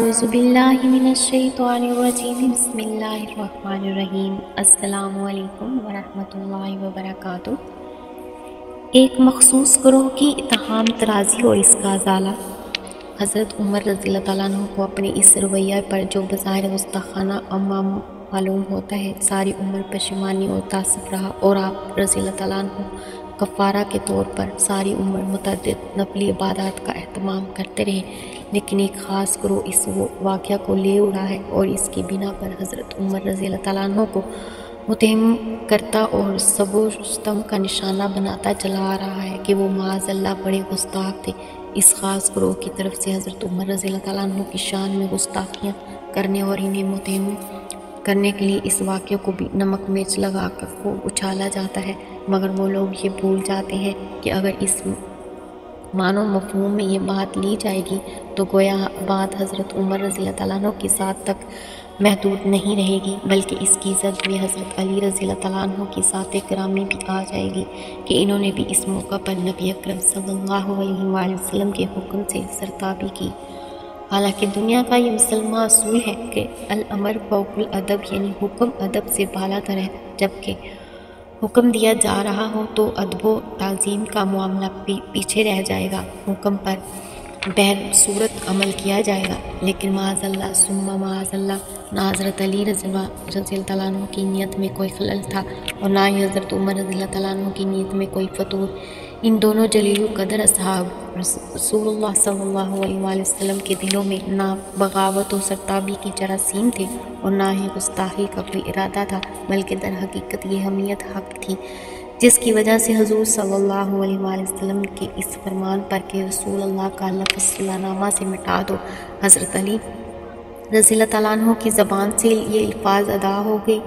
اعوذ باللہ من الشیطان الرجیم بسم اللہ الرحمن الرحیم السلام علیکم ورحمۃ اللہ وبرکاتہ۔ ایک مخصوص گروہ کی اتہام ترازی اور اس کا ازالہ۔ حضرت عمر رضی اللہ تعالیٰ عنہ کو اپنے اس رویہ پر جو بظاہر گستاخانہ عمام معلوم ہوتا ہے، ساری عمر پشیمانی اور تاسف رہا، اور آپ رضی اللہ تعالیٰ عنہ کفارہ کے طور پر ساری عمر متعدد نفلی عبادات کا اہتمام کرتے رہے، لیکن ایک خاص گروہ اس واقعہ کو لے اڑا ہے اور اس کی بنا پر حضرت عمر رضی اللہ تعالیٰ عنہ کو متہم کرتا اور سب و رستم کا نشانہ بناتا چلا آ رہا ہے کہ وہ معاذ اللہ بڑے گستاخ تھے۔ اس خاص گروہ کی طرف سے حضرت عمر رضی اللہ تعالیٰ عنہ کی شان میں گستاخیاں کرنے اور انہیں متہم کرنے کے لیے اس واقعے کو بھی نمک مرچ لگا کر کو اچھالا جاتا ہے، مگر وہ لوگ یہ بھول جاتے ہیں کہ اگر اس معنی و مفہوم میں یہ بات لی جائے گی تو گویا بات حضرت عمر رضی اللہ تعالیٰ عنہ کی ذات تک محدود نہیں رہے گی، بلکہ اس کی زد میں حضرت علی رضی اللہ تعالیٰ عنہ کی ذات گرامی بھی آ جائے گی کہ انہوں نے بھی اس موقع پر نبی اکرم صلی اللہ علیہ وآلہ وسلم کے حکم سے سرتابی کی۔ حالانکہ دنیا کا یہ مسلمہ اصول ہے کہ الامر فوق الادب، یعنی حکم ادب سے بالا تر ہے، جبکہ حکم دیا جا رہا ہو تو ادب و تعظیم کا معاملہ پیچھے رہ جائے گا، حکم پر بہر صورت عمل کیا جائے گا۔ لیکن معاذ اللہ ثم معاذ اللہ، نہ حضرت علی رضی اللہ تعالیٰ عنہ کی نیت میں کوئی خلل تھا اور نہ ہی حضرت عمر رضی اللہ تعالیٰ عنہ کی نیت میں کوئی فتور۔ ان دونوں جلیل القدر اصحاب رسول اللہ صلی اللہ علیہ وآلہ وسلم کے دلوں میں نہ بغاوت و سرتابی کی جراثیم تھے اور نہ ہی گستاخی کا کوئی ارادہ تھا، بلکہ در حقیقت یہ حمیت حق تھی، جس کی وجہ سے حضور صلی اللہ علیہ وآلہ وسلم کے اس فرمان پر کہ رسول اللہ کا لفظ صلہ نامہ سے مٹا دو، حضرت علی رضی اللہ تعالیٰ عنہ کی زبان سے یہ الفاظ ادا ہو گئے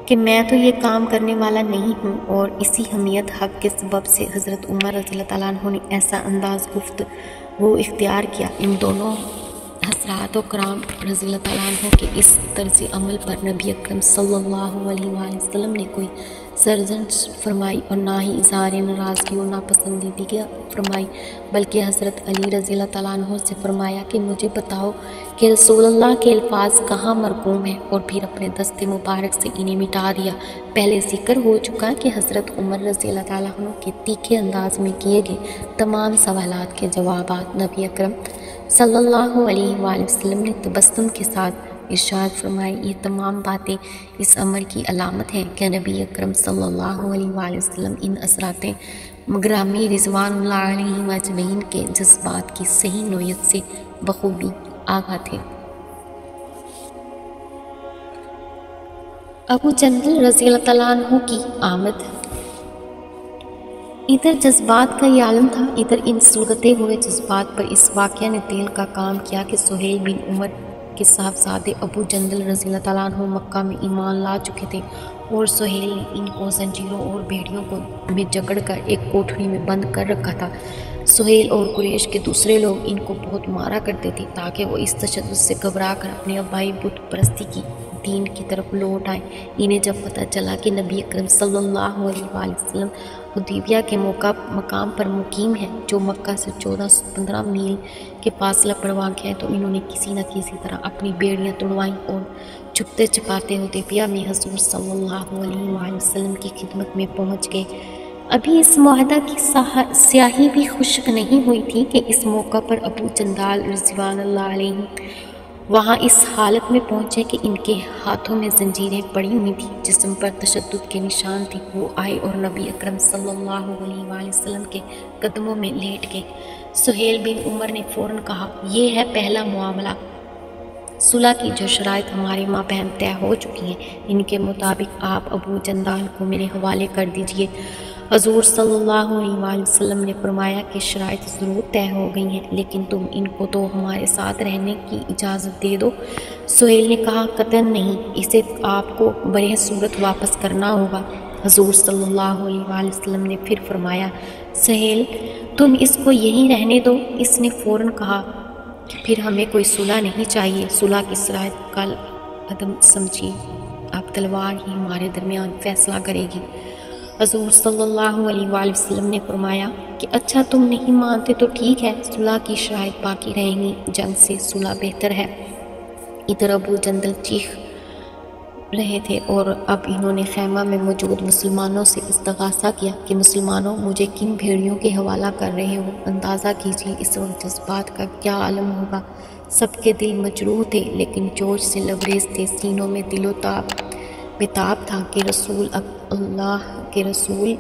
کہ میں تو یہ کام کرنے والا نہیں ہوں، اور اسی حمیت حق کے سبب سے حضرت عمر رضی اللہ تعالیٰ عنہ نے ایسا انداز گفت وہ اختیار کیا۔ ان دونوں حضرات و کرام رضی اللہ تعالیٰ عنہ کے اس طرز عمل پر نبی اکرم صلی اللہ علیہ وآلہ وسلم نے کوئی سرزنش فرمائی اور نہ ہی اظہار ناراضگی اور ناپسندیدگی فرمائی، بلکہ حضرت علی رضی اللہ تعالیٰ عنہ سے فرمایا کہ مجھے بتاؤ کہ رسول اللہ کے الفاظ کہاں مرقوم ہیں، اور پھر اپنے دست مبارک سے انہیں مٹا دیا۔ پہلے ذکر ہو چکا کہ حضرت عمر رضی اللہ تعالیٰ عنہ کے تیکھے انداز میں کیے گئے تمام سوالات کے جوابات نبی اکرم صلی اللہ علیہ وآلہ وسلم نے تبسم کے ساتھ ارشاد فرمائی۔ یہ تمام باتیں اس امر کی علامت ہیں کہ نبی اکرم صلی اللہ علیہ وآلہ وسلم ان اثرات گرامی رضوان اللہ علیہ اجمعین کے جذبات کی صحیح نوعیت سے بخوبی آگاہ تھے۔ ابو جندل رضی اللہ تعالیٰ عنہ کی آمد۔ ادھر جذبات کا یہ عالم تھا، ادھر ان سلگتے ہوئے جذبات پر اس واقعہ نے تیل کا کام کیا کہ سہیل بن عمر کے صاحبزادے ابو جندل رضی اللہ تعالیٰ عنہ مکہ میں ایمان لا چکے تھے، اور سہیل نے ان کو زنجیروں اور بیڑیوں میں جکڑ کر ایک کوٹھڑی میں بند کر رکھا تھا۔ سہیل اور قریش کے دوسرے لوگ ان کو بہت مارا کرتے تھے تاکہ وہ اس تشدد سے گھبرا کر اپنے آبائی بت پرستی کی دین کی طرف لوٹ آئیں۔ انہیں جب پتہ چلا کہ نبی اکرم صلی اللہ علیہ وآلہ وسلم حدیبیہ کے مقام پر مقیم ہے، جو مکہ سے 1415 میل کے فاصلہ پر واقع ہے، تو انہوں نے کسی نہ کسی طرح اپنی بیڑیاں توڑوائیں اور چھپتے چھپاتے حدیبیہ میں حضور صلی اللہ علیہ وآلہ وسلم کی خدمت میں پہنچ گئے۔ ابھی اس معاہدہ کی سیاہی بھی خشک نہیں ہوئی تھی کہ اس موقع پر ابو جندال رضوان اللہ علیہ وہاں اس حالت میں پہنچے کہ ان کے ہاتھوں میں زنجیریں پڑی ہوئی تھیں، جسم پر تشدد کے نشان تھے۔ وہ آئے اور نبی اکرم صلی اللہ علیہ وآلہ وسلم کے قدموں میں لیٹ گئے۔ سہیل بن عمر نے فوراً کہا، یہ ہے پہلا معاملہ، صلح کی جو شرائط ہمارے مابین طے ہو چکی ہیں، ان کے مطابق آپ ابو جندال کو میرے حوالے کر دیجئے۔ حضور صلی اللہ علیہ وآلہ وسلم نے فرمایا کہ شرائط ضرور طے ہو گئی ہیں، لیکن تم ان کو تو ہمارے ساتھ رہنے کی اجازت دے دو۔ سہیل نے کہا، قطعاً نہیں، اسے آپ کو برے صورت واپس کرنا ہوگا۔ حضور صلی اللہ علیہ وآلہ وسلم نے پھر فرمایا، سہیل تم اس کو یہیں رہنے دو۔ اس نے فوراً کہا، پھر ہمیں کوئی صلح نہیں چاہیے، صلح کی شرائط کا عدم سمجھیے، اب تلوار ہی ہمارے درمیان فیصلہ کرے گی۔ حضور صلی اللہ علیہ وآلہ وسلم نے فرمایا کہ اچھا تم نہیں مانتے تو ٹھیک ہے، صلح کی شرائط باقی رہیں گی، جنگ سے صلح بہتر ہے۔ ادھر ابو جندل چیخ رہے تھے اور اب انہوں نے خیمہ میں موجود مسلمانوں سے استغاثہ کیا کہ مسلمانوں مجھے کن بھیڑیوں کے حوالہ کر رہے ہو، اندازہ کیجیے اس وقت جذبات کا کیا عالم ہوگا۔ سب کے دل مجروح تھے لیکن جوش سے لبریز تھے، سینوں میں دل و بتاب تھا کہ اللہ کے رسول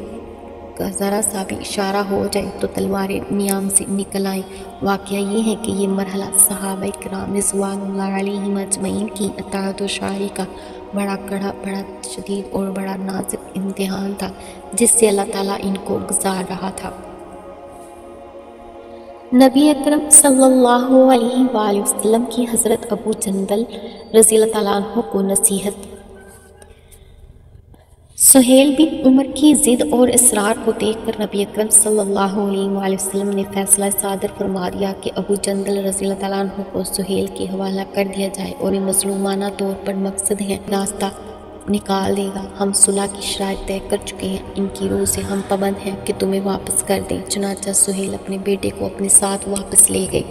کا ذرا سا بھی اشارہ ہو جائے تو تلواریں نیام سے نکل آئیں۔ واقعہ یہ ہے کہ یہ مرحلہ صحابہ کرام رضوان اللہ علیہم اجمعین کی اطاعت و شاعری کا بڑا کڑا، بڑا شدید اور بڑا نازک امتحان تھا جس سے اللہ تعالیٰ ان کو گزار رہا تھا۔ نبی اکرم صلی اللہ علیہ وآلہ وسلم کی حضرت ابو جندل رضی اللہ تعالیٰ عنہ کو نصیحت۔ سہیل بن عمر کی ضد اور اصرار کو دیکھ کر نبی اکرم صلی اللہ علیہ وآلہ وسلم نے فیصلہ صادر فرما دیا کہ ابو جندل رضی اللہ تعالیٰ عنہ کو سہیل کے حوالہ کر دیا جائے اور یہ مظلومانہ طور پر مقصد ہے راستہ نکال دے گا۔ ہم صلح کی شرائط طے کر چکے ہیں، ان کی روح سے ہم پابند ہیں کہ تمہیں واپس کر دیں۔ چنانچہ سہیل اپنے بیٹے کو اپنے ساتھ واپس لے گئے۔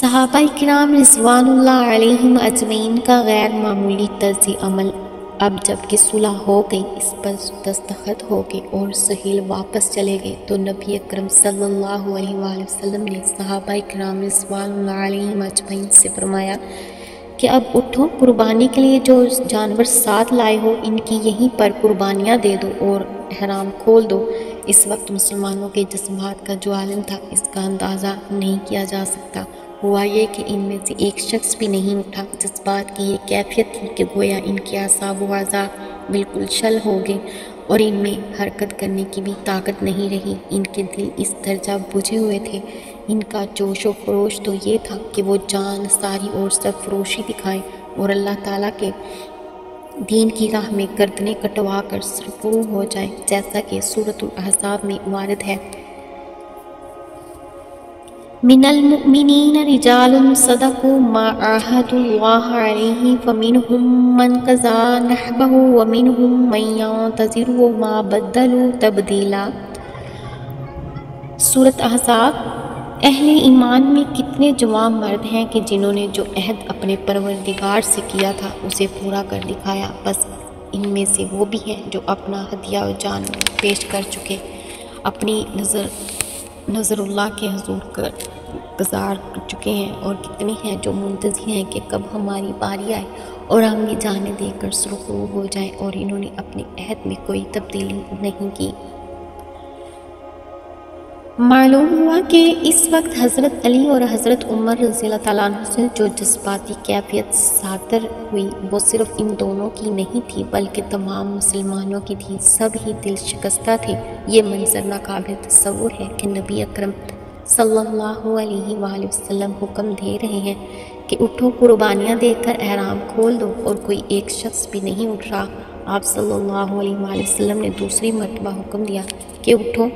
صحابہ کرام رضوان اللہ علیہم اجمعین کا غیر معمولی طرز عمل اب جب کہ صلح ہو گئی، اس پر دستخط ہو گئے اور سہیل واپس چلے گئے تو نبی اکرم صلی اللہ علیہ وآلہ وسلم نے صحابہ کرام رضوان اللہ علیہم اجمعین سے فرمایا کہ اب اٹھو، قربانی کے لیے جو جانور ساتھ لائے ہو ان کی یہیں پر قربانیاں دے دو اور احرام کھول دو۔ اس وقت مسلمانوں کے جذبات کا جو عالم تھا اس کا اندازہ نہیں کیا جا سکتا۔ ہوا یہ کہ ان میں سے ایک شخص بھی نہیں اٹھا۔ جذبات کی یہ کیفیت تھی کہ گویا ان کے اعصاب و اعضاء بالکل شل ہو گئے اور ان میں حرکت کرنے کی بھی طاقت نہیں رہی۔ ان کے دل اس درجہ بجھے ہوئے تھے، ان کا جوش و خروش تو یہ تھا کہ وہ جان ساری اور سرفروشی دکھائیں اور اللہ تعالیٰ کے دین کی راہ میں گردنیں کٹوا کر سرفروش ہو جائیں، جیسا کہ سورۃ الاحزاب میں وارد ہے۔ من المؤمنین رجال صدقوا ما عاہدوا اللہ علیہ فمنہم من قضی نحبہ ومنہم من ينتظر وما بدلوا تبدیلا۔ سورۃ احزاب۔ اہل ایمان میں کتنے جوان مرد ہیں کہ جنہوں نے جو عہد اپنے پروردگار سے کیا تھا اسے پورا کر دکھایا، بس ان میں سے وہ بھی ہیں جو اپنا ہدیہ و جان پیش کر چکے، اپنی نظر اللہ کے حضور گزار چکے ہیں، اور کتنے ہیں جو منتظر ہیں کہ کب ہماری باری آئے اور ہم یہ جانیں دے کر سرخرو ہو جائیں، اور انہوں نے اپنے عہد میں کوئی تبدیلی نہیں کی۔ معلوم ہوا کہ اس وقت حضرت علی اور حضرت عمر رضی اللہ تعالیٰ عنہ سے جو جذباتی کیفیت صادر ہوئی وہ صرف ان دونوں کی نہیں تھی بلکہ تمام مسلمانوں کی تھی۔ سب ہی دل شکستہ تھے۔ یہ منظر ناقابل تصور ہے کہ نبی اکرم صلی اللہ علیہ وآلہ وسلم حکم دے رہے ہیں کہ اٹھو، قربانیاں دے کر احرام کھول دو، اور کوئی ایک شخص بھی نہیں اٹھ رہا۔ آپ صلی اللہ علیہ وآلہ وسلم نے دوسری مرتبہ حکم دیا کہ اٹھو،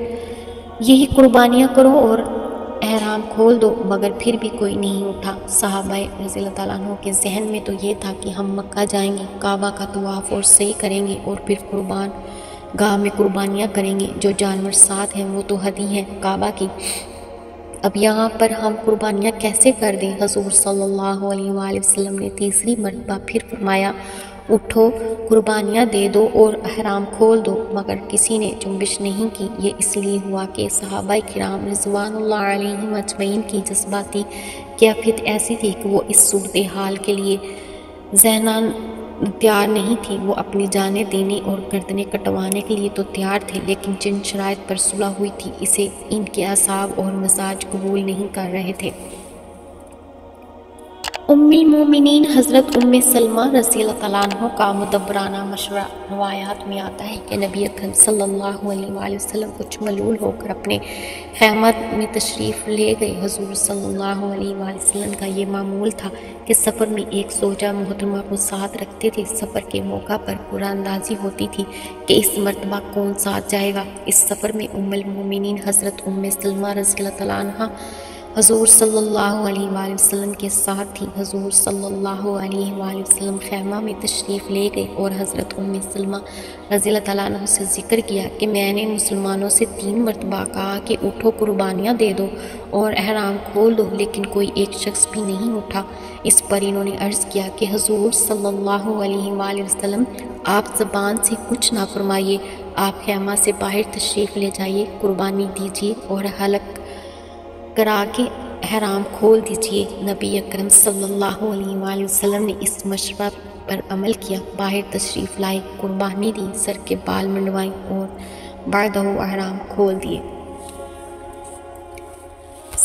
یہی قربانیاں کرو اور احرام کھول دو، مگر پھر بھی کوئی نہیں اٹھا۔ صحابہ رضی اللہ تعالیٰ عنہ کے ذہن میں تو یہ تھا کہ ہم مکہ جائیں گے، کعبہ کا طواف اور سعی کریں گے اور پھر قربان گاہ میں قربانیاں کریں گے۔ جو جانور ساتھ ہیں وہ تو ہدی ہیں کعبہ کی، اب یہاں پر ہم قربانیاں کیسے کر دیں؟ حضور صلی اللہ علیہ وآلہ وسلم نے تیسری مرتبہ پھر فرمایا اٹھو، قربانیاں دے دو اور احرام کھول دو، مگر کسی نے جنبش نہیں کی۔ یہ اس لیے ہوا کہ صحابہ کرام رضوان اللہ علیہم اجمعین کی جذباتی کیفیت ایسی تھی کہ وہ اس صورتحال کے لیے ذہناً تیار نہیں تھی۔ وہ اپنی جانیں دینے اور گردنیں کٹوانے کے لیے تو تیار تھے، لیکن جن شرائط پر صلح ہوئی تھی اسے ان کے اعصاب اور مزاج قبول نہیں کر رہے تھے۔ ام المومنین حضرت ام سلمہ رضی اللہ تعالیٰ عنہ کا مدبرانہ مشورہ روایات میں آتا ہے کہ نبی اکرم صلی اللہ علیہ وآلہ وسلم کچھ ملول ہو کر اپنے خیمہ میں تشریف لے گئے۔ حضور صلی اللہ علیہ وآلہ وسلم کا یہ معمول تھا کہ سفر میں ایک زوجہ محترمہ کو ساتھ رکھتے تھے۔ سفر کے موقع پر قرآن اندازی ہوتی تھی کہ اس مرتبہ کون ساتھ جائے گا۔ اس سفر میں ام المومنین حضرت ام سلمہ رضی اللہ تعالیٰ عنہ حضور صلی اللہ علیہ وآلہ وسلم کے ساتھ تھی۔ حضور صلی اللہ علیہ وآلہ وسلم خیمہ میں تشریف لے گئے اور حضرت ام سلمہ رضی اللہ تعالیٰ عنہ سے ذکر کیا کہ میں نے مسلمانوں سے 3 مرتبہ کہا کہ اٹھو قربانیاں دے دو اور احرام کھول دو، لیکن کوئی ایک شخص بھی نہیں اٹھا۔ اس پر انہوں نے عرض کیا کہ حضور صلی اللہ علیہ وآلہ وسلم آپ زبان سے کچھ نہ فرمائیے، آپ خیمہ سے باہر تشریف لے جائیے، قربانی دیجیے اور حلق کرا کے احرام کھول دیجیے۔ نبی اکرم صلی اللہ علیہ وآلہ وسلم نے اس مشورہ پر عمل کیا، باہر تشریف لائے، قربانی دی، سر کے بال منڈوائے اور بعدہ احرام کھول دیے۔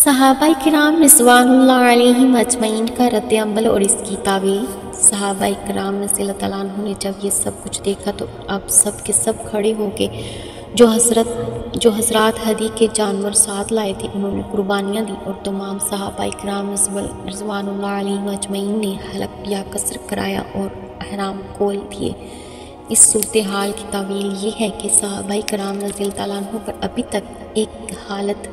صحابہ کرام رضوان اللہ علیہم اجمعین کا رد عمل اور اس کی تعویل۔ صحابہ کرام رضی اللہ تعالیٰ عنہ نے جب یہ سب کچھ دیکھا تو اب سب کے سب کھڑے ہو کے جو حضرات ہدی کے جانور ساتھ لائے تھے انہوں نے قربانیاں دی، اور تمام صحابہ کرام رضوان اللہ علیہم اجمعین نے حلق یا قصر کرایا اور احرام کھول دیے۔ اس صورتحال کی تعویل یہ ہے کہ صحابہ کرام رضی اللہ تعالیٰ عنہ پر ابھی تک ایک حالت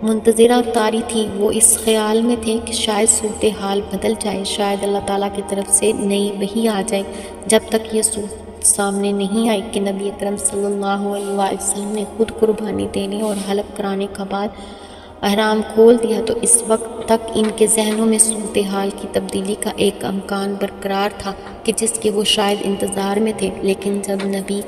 منتظرہ طاری تھی۔ وہ اس خیال میں تھے کہ شاید صورتحال بدل جائے، شاید اللہ تعالیٰ کی طرف سے نئی وحی آ جائے۔ جب تک یہ صورت سامنے نہیں آئی کہ نبی اکرم صلی اللہ علیہ وآلہ وسلم نے خود قربانی دینے اور حلق کرانے کے بعد احرام کھول دیا، تو اس وقت تک ان کے ذہنوں میں صورتحال کی تبدیلی کا ایک امکان برقرار تھا کہ جس کے وہ شاید انتظار میں تھے۔ لیکن جب نبی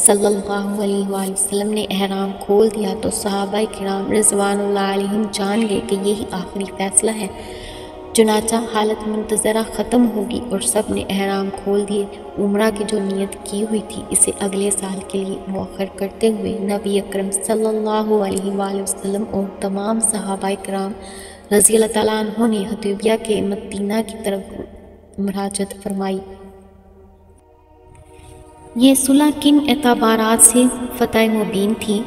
صلی اللہ علیہ وآلہ وسلم نے احرام کھول دیا تو صحابہ کرام رضوان اللہ علیہم جان گئے کہ یہی آخری فیصلہ ہے۔ چنانچہ حالت منتظرہ ختم ہوگی اور سب نے احرام کھول دیے۔ عمرہ کی جو نیت کی ہوئی تھی اسے اگلے سال کے لیے مؤخر کرتے ہوئے نبی اکرم صلی اللہ علیہ وآلہ وسلم اور تمام صحابہ کرام رضی اللہ تعالیٰ عنہ نے حدیبیہ کے مدینہ کی طرف مہاجرت فرمائی۔ یہ صلح کن اعتبارات سے فتح مبین تھی؟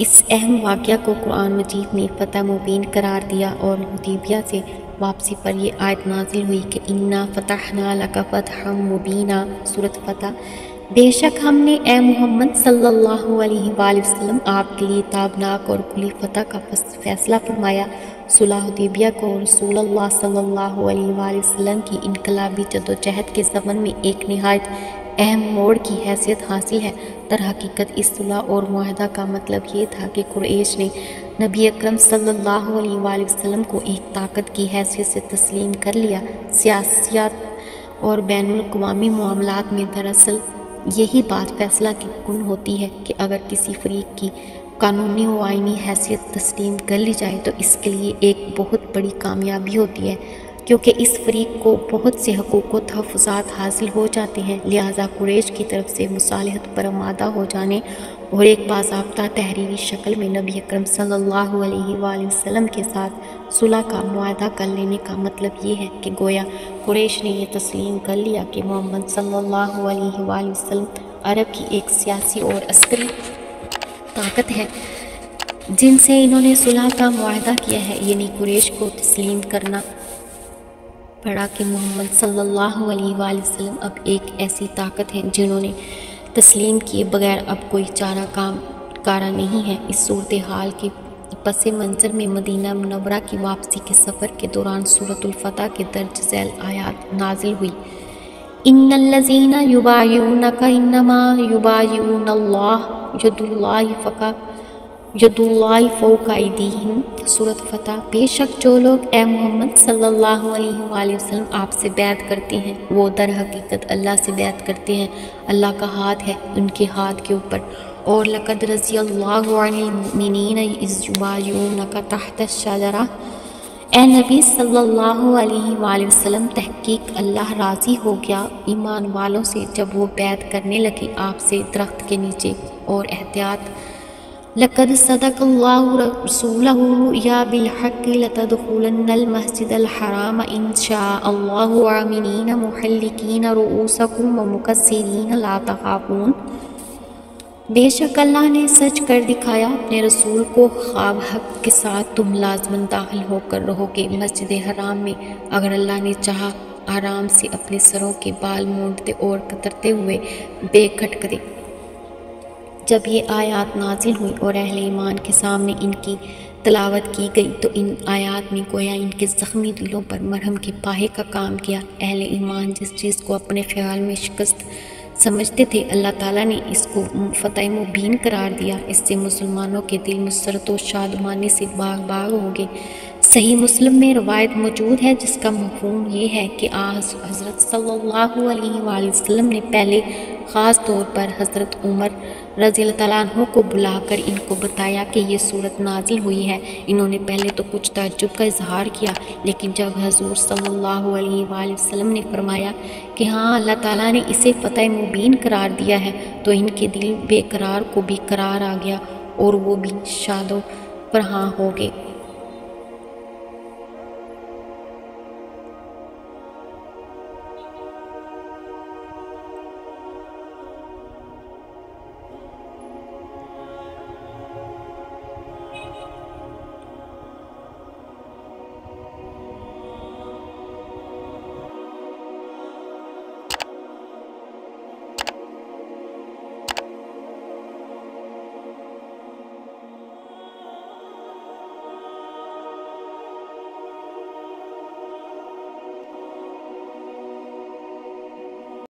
اس اہم واقعہ کو قرآن مجید نے فتح مبین قرار دیا اور حدیبیہ سے واپسی پر یہ آیت نازل ہوئی کہ اِنَّا فَتَحْنَا لَكَ فَتْحًا مُبِينًا، سورۃ فتح۔ بے شک ہم نے اے محمد صلی اللہ علیہ وآلہ وسلم آپ کے لیے تابناک اور کھلی فتح کا فیصلہ فرمایا۔ صلح حدیبیہ کو رسول اللہ صلی اللہ علیہ وآلہ وسلم کی انقلابی جدوجہد کے زمن میں ایک نہایت اہم موڑ کی حیثیت حاصل ہے۔ در حقیقت اس صلح اور معاہدہ کا مطلب یہ تھا کہ قریش نے نبی اکرم صلی اللہ علیہ وآلہ وسلم کو ایک طاقت کی حیثیت سے تسلیم کر لیا۔ سیاسیات اور بین الاقوامی معاملات میں دراصل یہی بات فیصلہ کی کن ہوتی ہے کہ اگر کسی فریق کی قانونی و آئینی حیثیت تسلیم کر لی جائے تو اس کے لیے ایک بہت بڑی کامیابی ہوتی ہے، کیونکہ اس فریق کو بہت سے حقوق و تحفظات حاصل ہو جاتے ہیں۔ لہٰذا قریش کی طرف سے مصالحت پر آمادہ ہو جانے اور ایک باضابطہ تحریری شکل میں نبی اکرم صلی اللہ علیہ وآلہ وسلم کے ساتھ صلح کا معاہدہ کر لینے کا مطلب یہ ہے کہ گویا قریش نے یہ تسلیم کر لیا کہ محمد صلی اللہ علیہ وآلہ وسلم عرب کی ایک سیاسی اور عسکری طاقت ہے جن سے انہوں نے صلح کا معاہدہ کیا ہے۔ یعنی قریش کو تسلیم کرنا پڑا کہ محمد صلی اللہ علیہ وآلہ وسلم اب ایک ایسی طاقت ہے جنہوں نے تسلیم کیے بغیر اب کوئی چارہ کارا نہیں ہے۔ اس صورتحال کے پس منظر میں مدینہ منورہ کی واپسی کے سفر کے دوران سورۃ الفتح کے درج ذیل آیات نازل ہوئی۔ ان الذین یبایعونک انما یبایعون اللہ ید اللہ فوق ایدیہم، سورۃ فتح۔ بے شک جو لوگ اے محمد صلی اللہ علیہ وآلہ وسلم آپ سے بیعت کرتے ہیں وہ در حقیقت اللہ سے بیعت کرتے ہیں، اللہ کا ہاتھ ہے ان کے ہاتھ کے اوپر۔ اور لقد رضی اللہ عن المؤمنین اذ یبایعونک تحت الشجرہ، اے نبی صلی اللہ علیہ وآلہ وسلم تحقیق اللہ راضی ہو گیا ایمان والوں سے جب وہ بیعت کرنے لگے آپ سے درخت کے نیچے۔ اور احتیاط، لقد صدق اللہ رسولہ الرؤیا بالحق لتدخلن المسجد الحرام ان شاء اللہ آمنین محلقین رؤوسکم ومقصرین لا تخافون۔ بے شک اللہ نے سچ کر دکھایا اپنے رسول کو، خواب حق کے ساتھ تم لازماً داخل ہو کر رہو گے مسجد حرام میں اگر اللہ نے چاہا، آرام سے اپنے سروں کے بال مونڈتے اور کترتے ہوئے بے کھٹکتے۔ جب یہ آیات نازل ہوئی اور اہل ایمان کے سامنے ان کی تلاوت کی گئی تو ان آیات میں گویا ان کے زخمی دلوں پر مرہم کے پاہے کا کام کیا۔ اہل ایمان جس چیز کو اپنے خیال میں شکست سمجھتے تھے، اللہ تعالیٰ نے اس کو فتح مبین قرار دیا۔ اس سے مسلمانوں کے دل مسرت و شادمانی سے باغ باغ ہو گئے۔ صحیح مسلم میں روایت موجود ہے جس کا مفہوم یہ ہے کہ حضرت صلی اللہ علیہ وآلہ وسلم نے پہلے خاص طور پر حضرت عمر رضی اللہ تعالیٰ عنہ کو بلا کر ان کو بتایا کہ یہ صورت نازل ہوئی ہے۔ انہوں نے پہلے تو کچھ تعجب کا اظہار کیا، لیکن جب حضور صلی اللہ علیہ وآلہ وسلم نے فرمایا کہ ہاں اللہ تعالیٰ نے اسے فتح مبین قرار دیا ہے، تو ان کے دل بے قرار کو بھی قرار آ گیا اور وہ بھی شاد و فرحاں ہو گئے۔